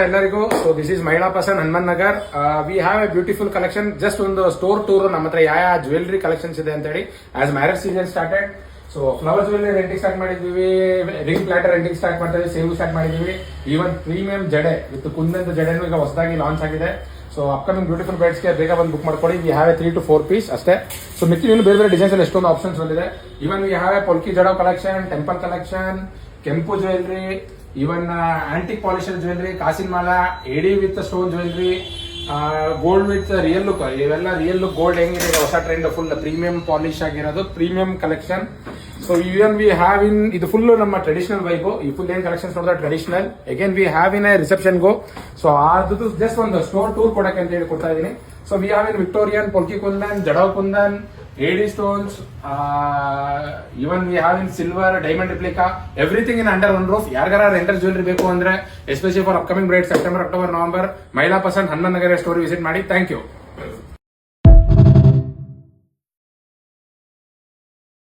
ಎಲ್ಲರಿಗೂ so this is ಮಹಿಳಾ Pasand Hanuman Nagar. V have A beautiful collection. Just ಒಂದು ಸ್ಟೋರ್ ಟೂರ್ ನಮ್ಮ ಹತ್ರ ಯಾವ ಜ್ಯುವೆಲರಿ ಕಲೆಕ್ಷನ್ಸ್ ಇದೆ ಅಂತ ಹೇಳಿ. As marriage season started, so flower jewellery renting start ಮಾಡಿದೀವಿ, ರಿಂಗ್ ಪ್ಲಾಟರ್ ರೆಂಟಿಂಗ್ ಸ್ಟಾರ್ಟ್ ಮಾಡ್ತೀವಿ, ಸೇವ್ ಸ್ಟಾರ್ಟ್ ಮಾಡಿದೀವಿ. ಈವನ್ ಪ್ರೀಮಿಯಂ ಜಡೆ ವಿತ್ ಕುಂದಂತ ಜಡೆನೂ ಈಗ ಹೊಸದಾಗಿ ಲಾಂಚ್ ಆಗಿದೆ. ಸೊ ಅಪ್ಕಮಿಂಗ್ ಬ್ಯೂಟಿಫುಲ್ ಬ್ರೈಡ್ಸ್ಗೆ ಬೇಗ ಬಂದು ಬುಕ್ ಮಾಡ್ಕೊಳ್ಳಿ. We have a 3 to 4 piece ಅಷ್ಟೇ. ಸೊ ಮಿಕ್ಕಿ ಇನ್ನು ಬೇರೆ ಬೇರೆ ಡಿಸೈನ್ಸ್ ಅಲ್ಲಿ ಎಷ್ಟೊಂದು ಆಪ್ಷನ್ಸ್ ಬಂದಿದೆ. Even we have a polki jadau collection, temple collection, ಕೆಂಪು jewellery, even antique polisher jewellery, ಕಾಸಿನ ಮಾಲ, AD with stone jewellery, gold with real look. ಇವೆಲ್ಲ ರಿಯಲ್ ಲುಕ್ ಗೋಲ್ಡ್ ಹೆಂಗಿದೆ ಹೊಸ ಟ್ರೆಂಡ್, ಫುಲ್ ಪ್ರೀಮಿಯಂ ಪಾಲಿಶ್ ಆಗಿರೋದು premium collection. So even we have in ಇದು full ನಮ್ಮ traditional vibe. ಈ ಫುಲ್ ಏನ್ ಕಲೆಕ್ಷನ್ಸ್ ನೋಡಿದ್ರೆ traditional. Again we have in a reception go. So ಅದು ಜಸ್ಟ್ ಒಂದು ಸ್ಟೋರ್ ಟೂರ್ ಕೊಡಕ್ಕೆ ಅಂತ ಹೇಳಿ ಕೊಡ್ತಾ ಇದೀನಿ. So we have in Victorian, polki kundan, jadau kundan, AD stones, even we have in silver, diamond replica, everything in under one roof. ಯಾರಿಗಾರ rental jewellery ಬೇಕು ಅಂದ್ರೆ especially for upcoming bride September, October, November, Mahila Pasand Hanuman Nagar store visit ಮಾಡಿ. Thank you.